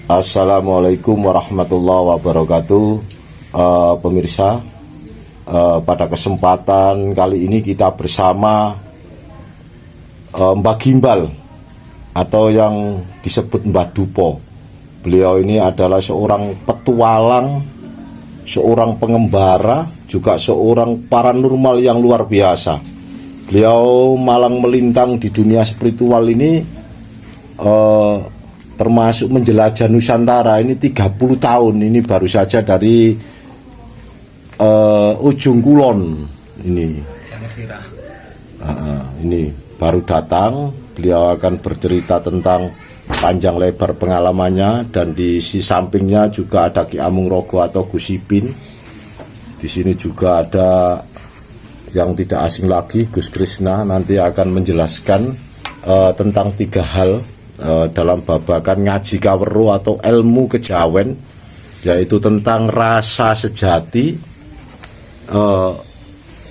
Assalamualaikum warahmatullahi wabarakatuh. Pemirsa, pada kesempatan kali ini kita bersama Mbak Gimbal atau yang disebut Mbak Dupo. Beliau ini adalah seorang petualang, seorang pengembara, juga seorang paranormal yang luar biasa. Beliau malang melintang di dunia spiritual ini, termasuk menjelajah Nusantara ini 30 tahun. Ini baru saja dari ujung kulon ini. Ini baru datang. Beliau akan bercerita tentang panjang lebar pengalamannya, dan di sampingnya juga ada Ki Amung-Rogo atau Gus Ipin. Di sini juga ada yang tidak asing lagi, Gus Krishna, nanti akan menjelaskan tentang 3 hal dalam babakan ngaji kaweruh atau ilmu kejawen, yaitu tentang rasa sejati,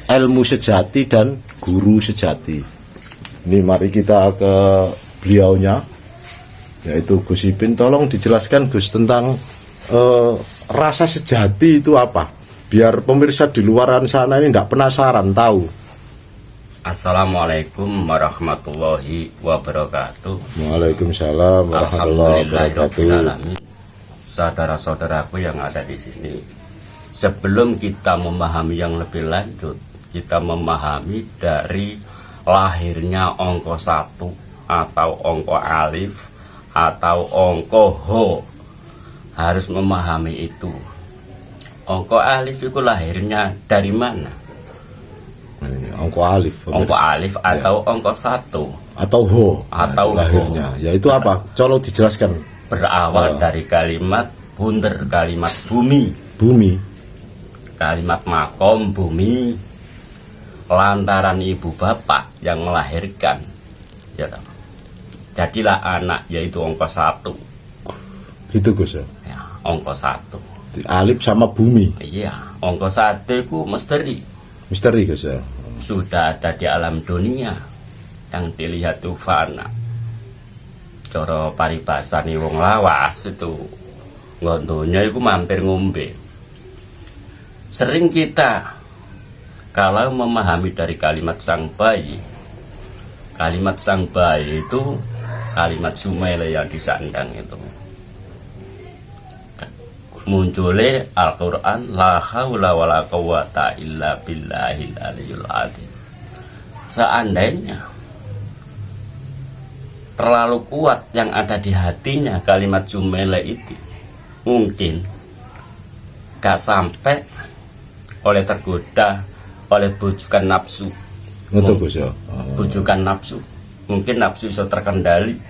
ilmu sejati, dan guru sejati. Ini mari kita ke beliaunya, yaitu Gus Ipin. Tolong dijelaskan Gus tentang rasa sejati itu apa, biar pemirsa di luaran sana ini tidak penasaran tahu. Assalamualaikum warahmatullahi wabarakatuh. Waalaikumsalam warahmatullahi wabarakatuh. Saudara-saudaraku yang ada di sini, sebelum kita memahami yang lebih lanjut, kita memahami dari lahirnya angka 1 atau angka alif atau angka ho, harus memahami itu. Angka alif itu lahirnya dari mana? Angka alif, angka alif atau angka 1 atau ho, atau lahirnya, yaitu apa? Coba dijelaskan. Berawal dari kalimat bunder, kalimat bumi, kalimat makom bumi, lantaran ibu bapak yang melahirkan, ya, jadilah anak, yaitu angka 1. Gitu Gus ya? Ya, angka 1. Alif sama bumi. Iya, angka 1 itu misteri Gus ya. Sudah ada di alam dunia, yang dilihat itu fana. Coro paribasane wong lawas itu ngondonya itu mampir ngombe. Sering kita kalau memahami dari kalimat sang bayi itu kalimat Sumele yang disandang itu. Munculnya Al-Quran, la haula wa la quwata illa billahil aliyul azim. Seandainya terlalu kuat yang ada di hatinya kalimat Jumele itu, mungkin gak sampai oleh tergoda oleh bujukan nafsu. Bujukan nafsu, mungkin nafsu bisa terkendali.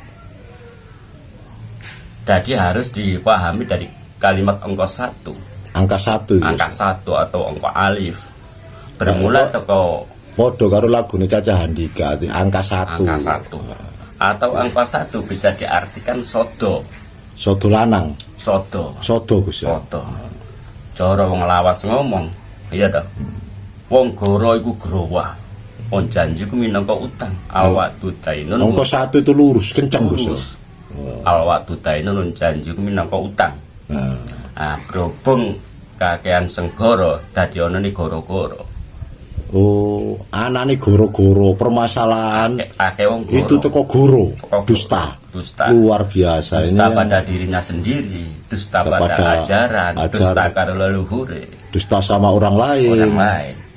Jadi harus dipahami dari kalimat angka 1. Angka 1 ya? Angka 1 atau angka alif. Bermula teko podo karo lagune Caca Handika, angka 1. Angka 1. Atau angka 1 bisa diartikan sodo. Sodo lanang. Sodo Gus ya. Sodo. Cara wong lawas ngomong, iya toh. Wong goro iku growah. Wong janji ku minangka utang. Alwatu dainun. Angka 1 itu lurus, kencang Gus ya. Alwatu dainun janji ku minangka utang. Berhubung kakean senggoro dadi ana ni goro-goro. Oh, anane goro-goro, permasalahan wong goro. Itu teko goro, dusta. Luar biasa. Dusta ini pada dirinya sendiri, dusta pada ajaran, dusta karo leluhure, dusta sama orang lain.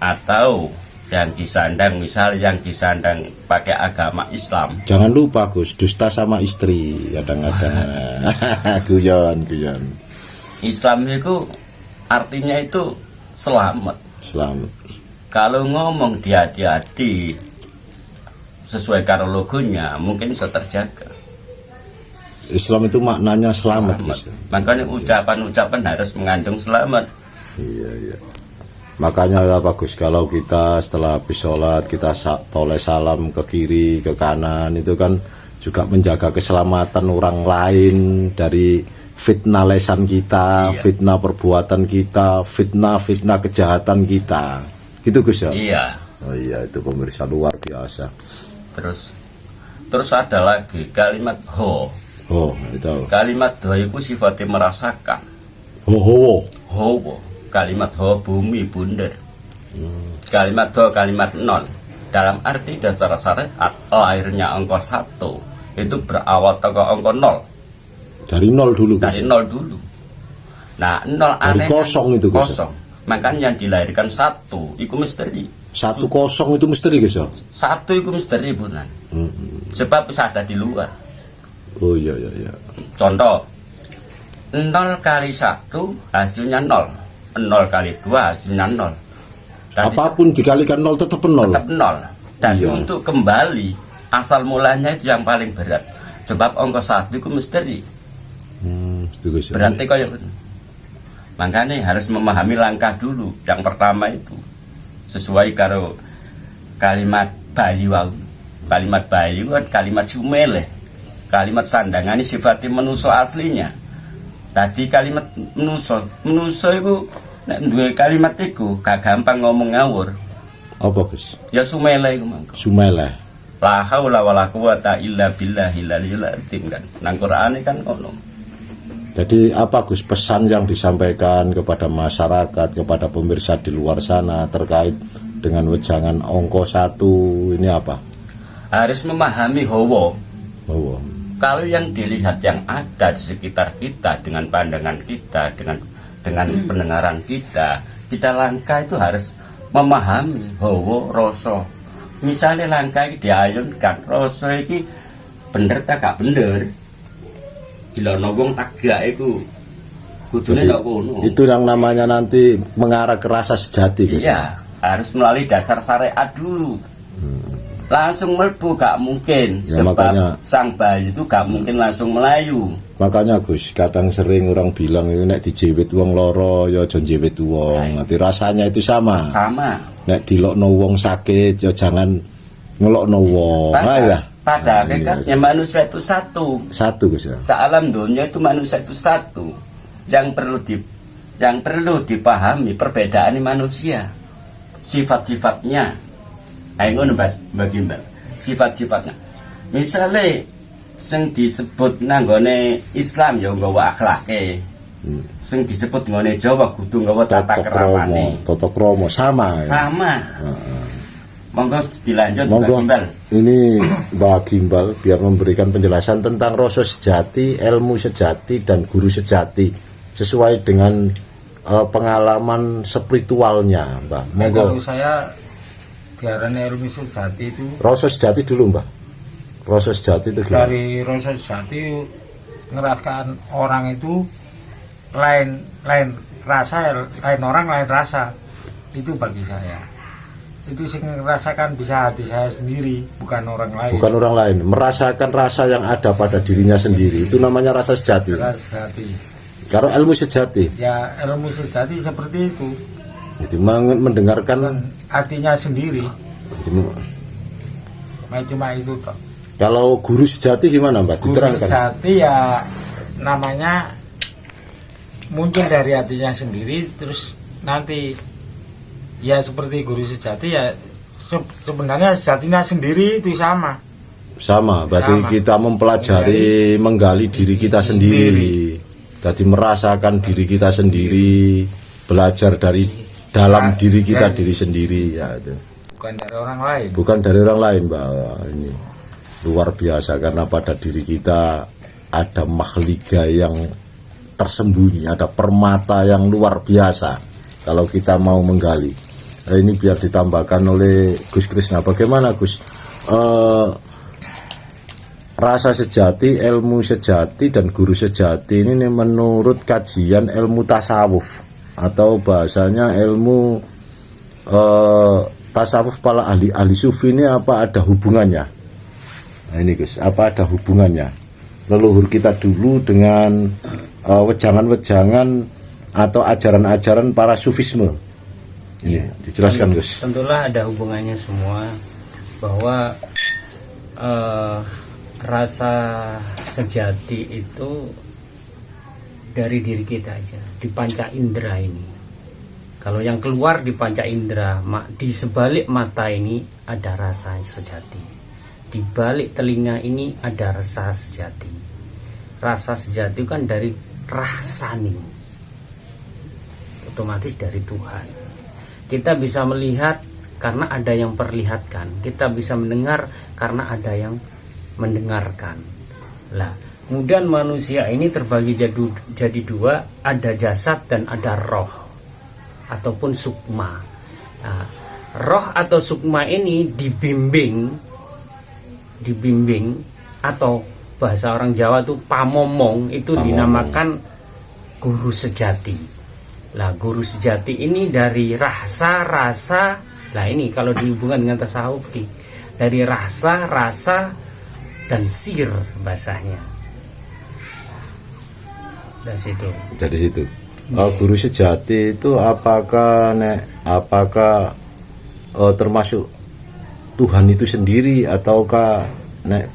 Atau yang disandang, misal yang disandang pakai agama Islam. Jangan lupa Gus, dusta sama istri kadang-kadang. Guyon. Islam itu artinya itu selamat. Kalau ngomong di hati-hati sesuai karo logonya, mungkin bisa terjaga. Islam itu maknanya selamat. Makanya ucapan-ucapan harus mengandung selamat. Iya. Makanya bagus kalau kita setelah habis sholat kita toleh salam ke kiri ke kanan, itu kan juga menjaga keselamatan orang lain dari fitnah lesan kita, fitnah perbuatan kita, fitnah kejahatan kita. Gitu Gus ya? Iya. Oh iya, itu pemirsa luar biasa. Terus ada lagi kalimat ho. Oh, itu. Kalimat ho iku sifatnya merasakan. Ho. Ho, kalimat ho bumi bunder. Kalimat ho kalimat nol. Dalam arti dasar syariat lahirnya angka 1 itu berawal dari angka 0. Dari 0 dulu. Dari 0 dulu. Nah, 0 dari aneh kosong itu, Gus. kosong. Makanya yang dilahirkan 1 itu misteri. 1 kosong itu misteri, Gus. 1 itu misteri bukan. Sebab bisa ada di luar. Oh iya. Contoh 0 kali 1 hasilnya 0. 0 kali 2 hasilnya 0. Tadi Apapun dikalikan 0 tetap 0. tetap 0. Dan Iya. untuk kembali asal mulanya itu yang paling berat. Sebab angka 1 itu misteri. Itu, Gus. Berarti kaya makanya harus memahami langkah dulu. Yang pertama itu sesuai karo kalimat bayi wau. Kalimat bayi kan kalimat sumele. Kalimat sandangan ini sifatnya menuso aslinya. Tadi kalimat menuso itu nek duwe kalimat iku gak gampang ngomong ngawur. Apa, Gus? Ya sumele iku mangko. Sumele. La haula wala quwata illa billahil aliyil azim kan. Nang Qur'ane kan ngono. Jadi apa, Gus, pesan yang disampaikan kepada masyarakat, kepada pemirsa di luar sana terkait dengan wejangan angka 1 ini apa? Harus memahami hawa. Oh. Kalau yang dilihat yang ada di sekitar kita dengan pandangan kita, dengan pendengaran kita langkah itu harus memahami hawa rasa. Misalnya langkah ini diayunkan rasa ini bener tak gak bener. Bila wong tak gak itu kudune ndak kono. Itu yang namanya nanti mengarah ke rasa sejati, Gus. Iya, harus melalui dasar syariat dulu. Langsung mlebu gak mungkin. Ya, sebab makanya sang bayi itu gak mungkin langsung melayu. Makanya, Gus, kadang sering orang bilang itu nek dijewit wong loro ya aja njewit wong. Nanti rasanya itu sama. Sama. Nek dilokno wong sakit ya jangan ngelokno wong. Pada hakikatnya manusia itu satu. Satu, Gus ya. Sealam dunia itu manusia itu satu. Yang perlu dipahami perbedaan manusia. Sifat-sifatnya. Ayo Mbak Gimbal. Sifat-sifatnya. Misalnya sing disebut nanggone Islam ya nggawa akhlake. Sing disebut nggone Jawa kudu nggawa tata keramane. Tata krama sama. Ya? Sama. Monggo dilanjut Monggo. Mbak Gimbal. Ini Mbak Gimbal biar memberikan penjelasan tentang rasa sejati, ilmu sejati dan guru sejati sesuai dengan pengalaman spiritualnya, Mbak. Monggo. Kalau saya diarani ilmu sejati itu Rasa sejati dulu, Mbak. Rasa sejati itu gimana? dari rasa sejati ngerasakan orang itu lain rasa, lain orang lain rasa. Itu bagi saya. Itu sing merasakan bisa hati saya sendiri, bukan orang lain. Bukan orang lain, merasakan rasa yang ada pada dirinya sendiri. Itu namanya rasa sejati. Rasa sejati. Kalau ilmu sejati, Ya ilmu sejati seperti itu. itu mendengarkan. Hatinya sendiri. Cuma itu toh. Kalau guru sejati gimana, Mbak? Guru Diterangkan. sejati ya namanya muncul dari hatinya sendiri, terus nanti ya seperti guru sejati ya sebenarnya sejatinya sendiri itu sama. Sama, berarti Sama. kita mempelajari, menggali diri kita sendiri. Jadi merasakan diri kita sendiri, belajar dari dalam diri kita diri sendiri ya itu. Bukan dari orang lain. Bukan dari orang lain, Mbak. Ini luar biasa karena pada diri kita ada mahliga yang tersembunyi, ada permata yang luar biasa kalau kita mau menggali. Nah, ini biar ditambahkan oleh Gus Krisna. Bagaimana, Gus? Rasa sejati, ilmu sejati dan guru sejati ini menurut kajian ilmu tasawuf atau bahasanya ilmu tasawuf para ahli sufi ini apa ada hubungannya? Nah ini Gus, apa ada hubungannya leluhur kita dulu dengan wejangan-wejangan atau ajaran-ajaran para sufisme? Ini dijelaskan, Gus. Tentulah ada hubungannya semua, bahwa rasa sejati itu dari diri kita aja, di panca indera ini. Kalau yang keluar di panca indera, di sebalik mata ini ada rasa sejati, di balik telinga ini ada rasa sejati. Rasa sejati kan dari rasani, otomatis dari Tuhan. Kita bisa melihat karena ada yang perlihatkan, kita bisa mendengar karena ada yang mendengarkan. Lah, kemudian manusia ini terbagi jadi dua, ada jasad dan ada roh ataupun sukma. Nah, roh atau sukma ini dibimbing atau bahasa orang Jawa itu pamomong, itu dinamakan guru sejati. Lah, guru sejati ini dari rasa. Lah, ini kalau dihubungkan dengan tasawuf dari rasa dan sir bahasanya. Dari situ. Guru sejati itu apakah termasuk Tuhan itu sendiri, ataukah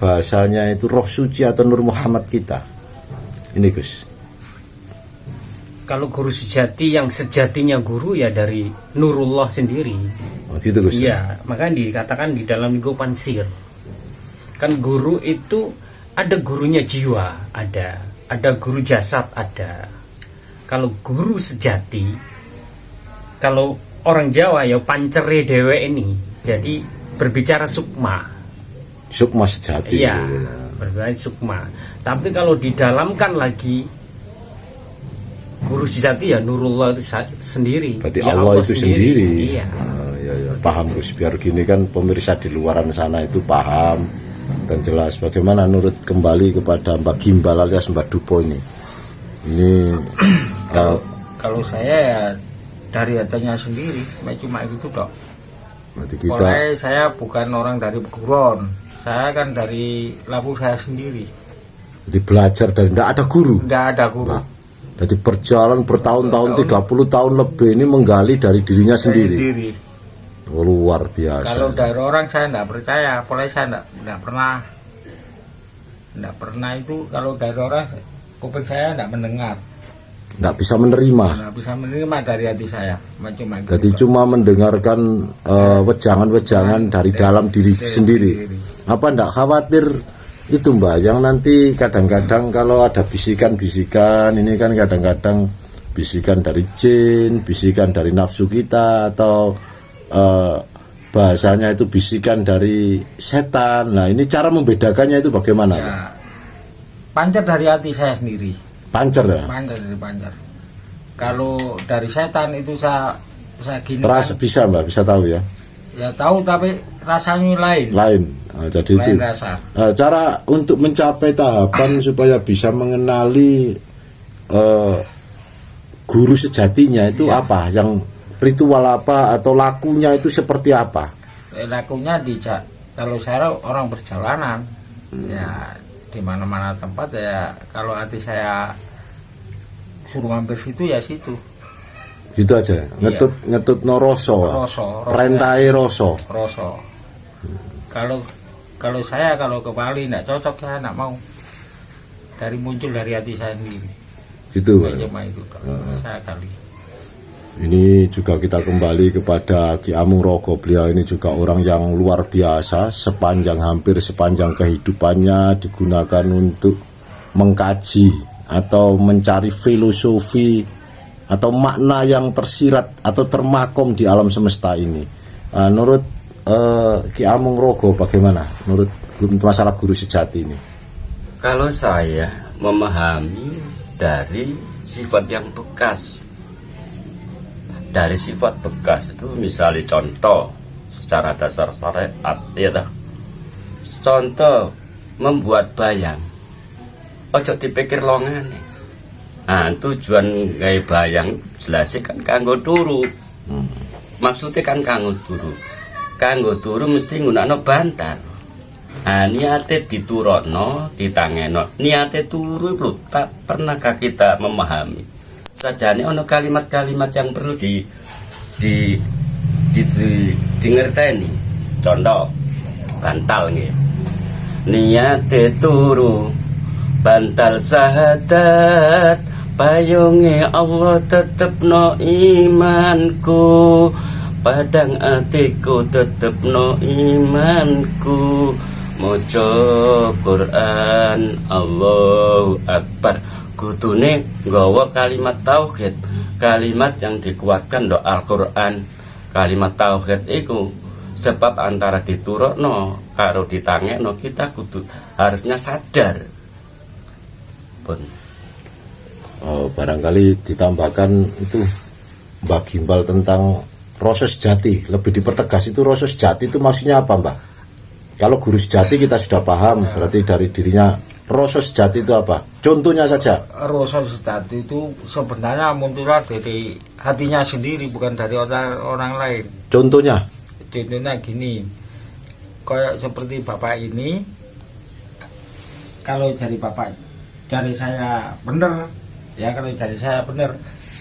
bahasanya itu roh suci atau Nur Muhammad kita? Ini Gus. Kalau guru sejati yang sejatinya guru ya dari Nurullah sendiri. Oh, gitu Gus. Iya, makanya dikatakan di dalam Gopan Sir. Kan guru itu ada gurunya jiwa, ada guru jasad, ada. Kalau guru sejati, kalau orang Jawa ya pancere dewe ini, jadi berbicara sukma. Sukma sejati. Iya, berbicara sukma. Tapi kalau didalamkan lagi, guru sejati ya Nurullah itu sendiri. Berarti ya Allah itu sendiri. Iya. Ya, paham Gus. Biar gini kan pemirsa di luaran sana itu paham dan jelas. Bagaimana nurut kembali kepada Mbak Gimbal alias Mbak Dupo ini? Ini kalau saya ya dari hatinya sendiri, cuma itu dok. Kita, saya bukan orang dari Peguron, saya kan dari Labu saya sendiri. Jadi belajar dari tidak ada guru. Tidak ada guru. Nah, jadi berjalan bertahun-tahun 30 tahun lebih ini menggali dari dirinya sendiri. Oh, luar biasa. Kalau dari orang saya tidak percaya, apalagi saya tidak pernah itu. Kalau dari orang, kuping saya tidak mendengar. Nggak bisa menerima. Nggak bisa menerima dari hati saya. Cuma jadi cuma mendengarkan wejangan-wejangan dari dalam diri sendiri. Apa ndak khawatir itu Mbak, yang nanti kadang-kadang kalau ada bisikan-bisikan, ini kan kadang-kadang bisikan dari jin, bisikan dari nafsu kita, atau bahasanya itu bisikan dari setan. Nah, ini cara membedakannya itu bagaimana? Ya, pancar dari hati saya sendiri. Pancar ya? Pancar. Kalau dari setan itu saya gini. Terasa kan, bisa Mbak, bisa tahu ya? Ya tahu, tapi rasanya lain. Nah, jadi lain itu rasa. Cara untuk mencapai tahapan supaya bisa mengenali guru sejatinya itu apa? Yang ritual apa atau lakunya itu seperti apa? Lakunya kalau saya orang perjalanan, ya di mana-mana tempat ya, kalau hati saya suruh mampir situ ya situ. Gitu aja. Ngetut no roso. Perintahe roso. Kalau saya kalau ke Bali tidak cocok, saya tidak mau. Muncul dari hati saya sendiri. Gitu Pak. Cuma itu saya kali. Ini juga kita kembali kepada Ki Amung Rogo. Beliau ini juga orang yang luar biasa. Hampir sepanjang kehidupannya digunakan untuk mengkaji atau mencari filosofi atau makna yang tersirat atau termakom di alam semesta ini. Menurut Ki Amung Rogo bagaimana? Menurut masalah guru sejati ini? Kalau saya memahami dari sifat yang bekas. Dari sifat bekas itu misalnya contoh secara dasar syariat ya toh. Contoh membuat bayang. Ojo dipikir longan. Nah, tujuan gawe bayang jelas kan kanggo turu. Maksudnya kan kanggo turu. Kanggo turu mesti nggunakno bantal. Nah, niate diturokno, ditangeno. Niate turu lho, tak pernahkah kita memahami? Sajane ono kalimat-kalimat yang perlu dingerteni. Contoh bantal nggih. Niate turu bantal sahadat, payunge Allah tetepno imanku, padang atiku tetepno imanku, maca Quran Allahu Akbar kudune nggawa kalimat tauhid, kalimat yang dikuatkan do Al-Quran. Kalimat tauhid itu sebab antara diturukno karo ditangekno kita kudu harusnya sadar pun. Oh, barangkali ditambahkan itu Mbak Gimbal tentang rasa sejati, lebih dipertegas itu rasa sejati itu maksudnya apa, Mbak? Kalau guru sejati kita sudah paham, berarti dari dirinya rasa sejati itu apa? Contohnya saja. Rasa sejati itu sebenarnya muncul dari hatinya sendiri, bukan dari orang lain. Contohnya Gini, kayak seperti bapak ini, kalau dari bapak cari saya bener, ya kalau dari saya bener,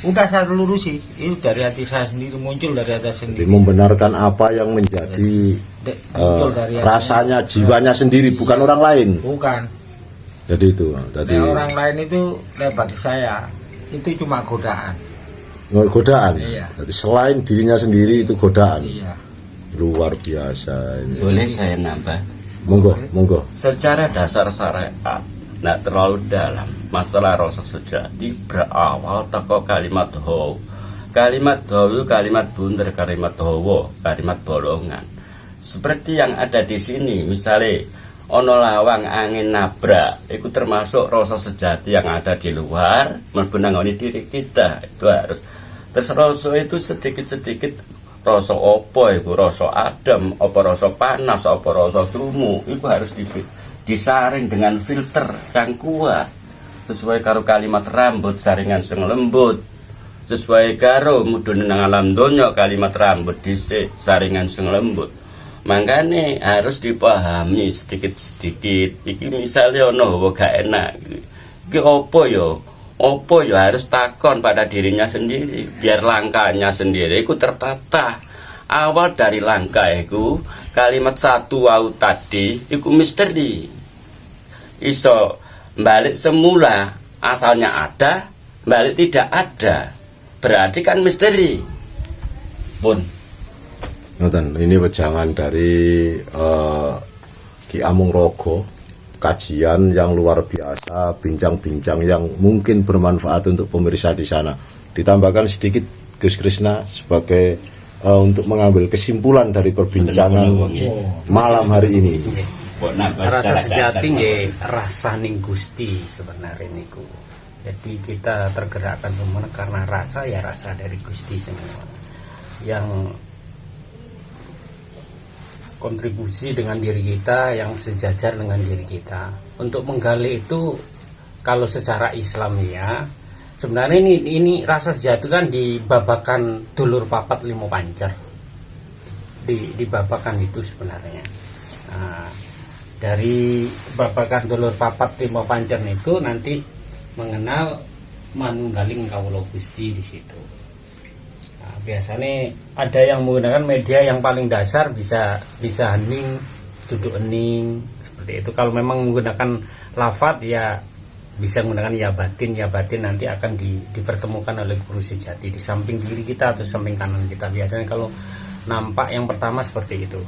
udah saya lurusi, itu dari hati saya sendiri, muncul dari hati sendiri. jadi membenarkan apa yang menjadi Muncul dari hati. rasanya, jiwanya sendiri, bukan orang lain. Bukan. Jadi itu. Tadi Orang lain itu bagi saya itu cuma godaan. godaan. Iya. Jadi selain dirinya sendiri itu godaan. Iya. Luar biasa ini. Boleh saya nambah? Monggo. Secara dasar syariat tidak terlalu dalam masalah rasa sejati berawal teko kalimat ho. Kalimat ho kalimat bunder, kalimat hawa, kalimat bolongan. Seperti yang ada di sini, misalnya ono lawang angin nabrak, itu termasuk rasa sejati yang ada di luar menangani diri kita. Itu harus. Terus rasa itu sedikit-sedikit rasa opo itu, rasa adem, apa rasa panas, apa rasa sumu, itu harus disaring dengan filter yang kuat sesuai karo kalimat rambut saringan sing lembut, sesuai karo mudune nang alam donya kalimat rambut dhisik saringan sing lembut. Makanya harus dipahami sedikit-sedikit. Iki misalnya ono gak enak, iki opo yo? Opo ya harus takon pada dirinya sendiri biar langkahnya sendiri itu tertata. Awal dari langkah itu kalimat satu wau tadi itu misteri. Iso balik semula asalnya ada, balik tidak ada. Berarti kan misteri. Pun. Ngoten, ini wejangan dari Ki Amung Rogo. Kajian yang luar biasa, bincang-bincang yang mungkin bermanfaat untuk pemirsa di sana. Ditambahkan sedikit Gus Krisna sebagai untuk mengambil kesimpulan dari perbincangan malam hari ini. Rasa sejati nggih rasaning Gusti sebenarnya niku. Jadi kita tergerakkan semua karena rasa ya rasa dari Gusti semua. Yang kontribusi dengan diri kita, yang sejajar dengan diri kita. Untuk menggali itu kalau secara Islamia sebenarnya ini rasa sejati kan dibabakan dulur papat limo pancer. Dibabakan itu sebenarnya. Nah, dari babakan dulur papat limo pancer itu nanti mengenal manunggaling kawula Gusti di situ. Nah, biasanya ada yang menggunakan media yang paling dasar bisa hening, duduk hening seperti itu. Kalau memang menggunakan lafadz ya bisa menggunakan ya batin nanti akan dipertemukan oleh guru sejati di samping kiri kita atau samping kanan kita. Biasanya kalau nampak yang pertama seperti itu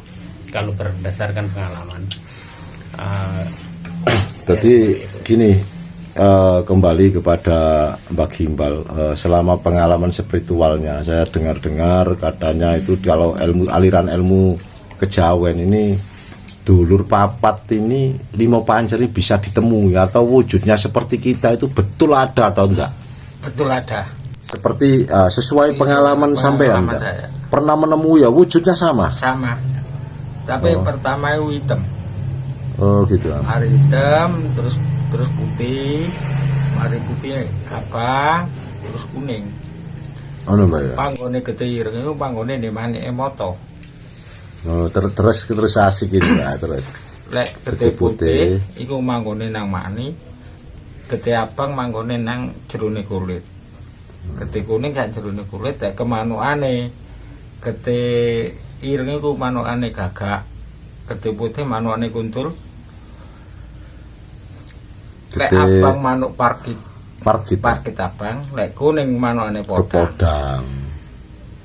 kalau berdasarkan pengalaman. Jadi gini, kembali kepada Mbak Gimbal, selama pengalaman spiritualnya saya dengar-dengar katanya itu kalau aliran ilmu kejawen ini dulur papat ini limo pancer ini bisa ditemui atau wujudnya seperti kita itu betul ada atau enggak? Betul ada. Seperti sesuai pengalaman sampean saya. Pernah menemui ya wujudnya sama? Sama. Tapi pertama itu hitam. Oh gitu. Hari hitam terus putih, mari putih apa, terus kuning. Ono Mbak ya. Panggone getir, itu panggone di mana emoto. Oh, terus asik ini ya terus. Lek getih putih, iku manggone nang mani. Getih abang manggone nang jerone kulit. Getih kuning gak jerone kulit, lek kemanukane. Getih ireng iku manukane gagak. Getih putih manukane kuntul. Lek abang manuk parkit abang, lek kuning manukane podang.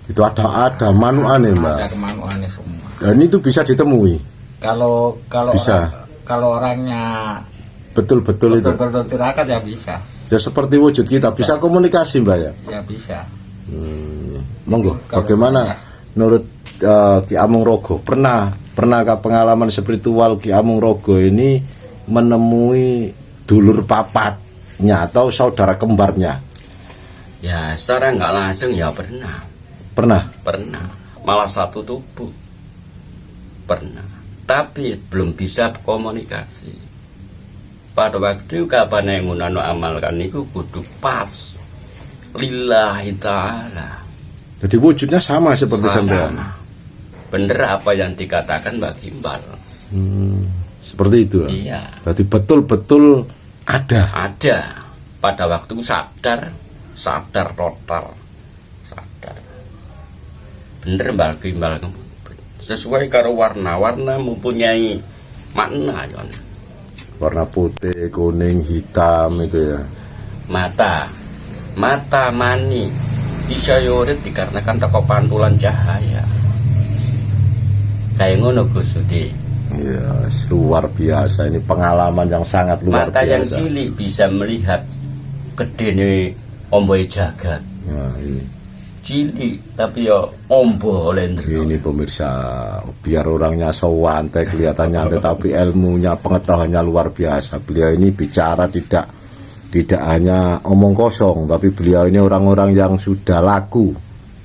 Itu ada manukane Mbak. Ada kemanukane semua. Dan itu bisa ditemui. Kalau Bisa. kalau orangnya Betul-betul itu. betul-betul tirakat ya bisa. Ya seperti wujud kita, bisa komunikasi Mbak ya. Ya bisa. Monggo, Kalau bagaimana saya- menurut Ki Amung Rogo? Pernahkah pengalaman spiritual Ki Amung Rogo ini menemui dulur papatnya atau saudara kembarnya? Ya secara nggak langsung ya pernah. Pernah. Malah satu tubuh pernah, tapi belum bisa komunikasi. Pada waktu kapan yang ngunano amalkan itu kudu pas lillahi ta'ala. Jadi wujudnya sama seperti Sama. sampean. Bener apa yang dikatakan Mbak Gimbal. Seperti itu. Ya? Iya, Berarti betul-betul ada. ada. Pada waktu sadar total, sadar. Bener Mbak Gimbal, sesuai karo warna mempunyai makna ya. Warna putih, kuning, hitam itu ya. Mata mani bisa yorit dikarenakan teko pantulan cahaya. Kayak ngono Gus Sudi. Iya, luar biasa. Ini pengalaman yang sangat luar Mata yang biasa. cilik bisa melihat gedene omboe jagat. Ya, ini. Cilik tapi ya ombo oleh Ini pemirsa, biar orangnya santai kelihatannya, tetapi ilmunya, pengetahuannya luar biasa. Beliau ini bicara tidak hanya omong kosong, tapi beliau ini orang-orang yang sudah laku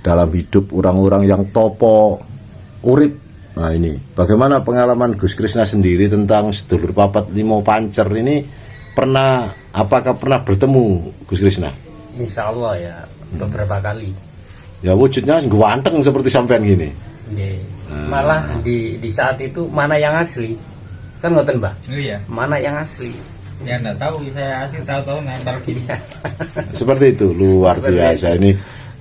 dalam hidup, orang-orang yang topo urip. Nah ini, bagaimana pengalaman Gus Krisna sendiri tentang sedulur papat limo pancer ini? Apakah pernah bertemu Gus Krisna? Insya Allah ya beberapa kali. Ya wujudnya ganteng seperti sampean gini. Nggih. Malah di saat itu mana yang asli kan ngoten Mbak, Iya. mana yang asli. Ya enggak tahu, saya asli tahu-tahu nempel gini. Seperti itu, luar Seperti biasa. Ini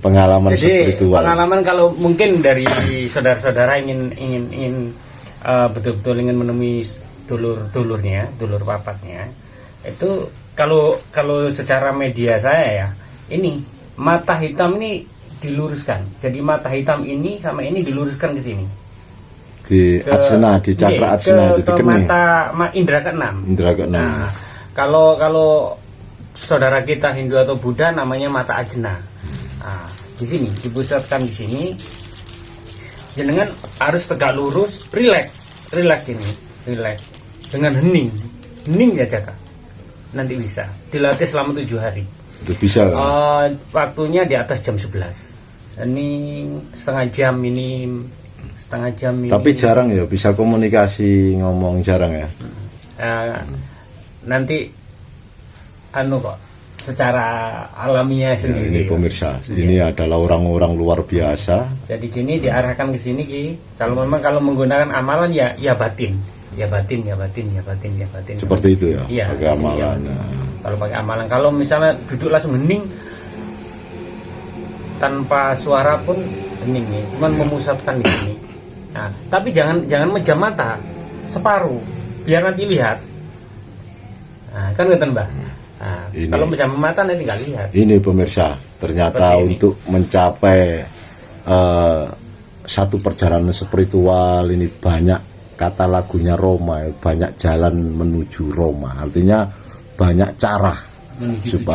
pengalaman Jadi spiritual. pengalaman kalau mungkin dari saudara-saudara ingin betul-betul ingin menemui dulur papatnya, itu kalau secara media saya ya, ini mata hitam ini diluruskan. Jadi mata hitam ini sama ini diluruskan ke sini. Di atsena, di cakra atsena itu ke dikening. mata indera keenam. Indra keenam. Nah, kalau saudara kita Hindu atau Buddha namanya mata ajna. Nah, di sini dipusatkan di sini. Jenengan harus tegak lurus, rileks ini, rileks dengan hening ya Jaka. Nanti bisa dilatih selama 7 hari. Itu bisa kan? Waktunya di atas jam 11. Ini setengah jam ini. Tapi jarang ya bisa komunikasi, ngomong jarang ya. Nanti kok secara alamiah Ya, sendiri. ini pemirsa, ini adalah orang-orang luar biasa. Jadi gini diarahkan ke sini Ki. Kalau memang kalau menggunakan amalan ya batin. Ya batin. Seperti itu ya, Iya, pakai di sini amalan. ya. Kalau pakai amalan, kalau misalnya duduk langsung hening tanpa suara pun hening nih, cuman memusatkan di sini. Nah, tapi jangan mejam mata separuh, biar nanti lihat. Nah, kan ngeten Mbak. Nah, Ini. kalau mejam mata nanti nggak lihat. Ini pemirsa, ternyata Seperti ini. untuk mencapai satu perjalanan spiritual ini banyak, kata lagunya Roma, banyak jalan menuju Roma. Artinya banyak cara Menuju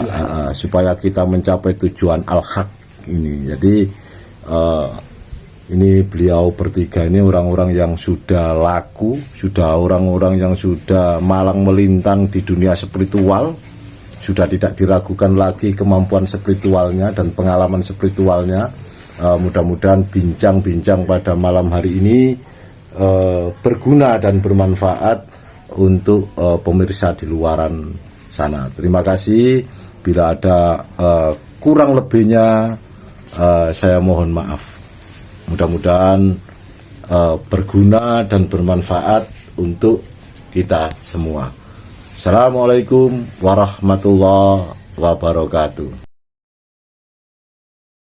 supaya kita mencapai tujuan al-haq ini. Jadi ini beliau bertiga ini orang-orang yang sudah laku, sudah orang-orang yang sudah malang melintang di dunia spiritual, sudah tidak diragukan lagi kemampuan spiritualnya dan pengalaman spiritualnya. Mudah-mudahan bincang-bincang pada malam hari ini berguna dan bermanfaat untuk pemirsa di luaran sana. Terima kasih. Bila ada kurang lebihnya saya mohon maaf. Mudah-mudahan berguna dan bermanfaat untuk kita semua. Assalamualaikum warahmatullahi wabarakatuh.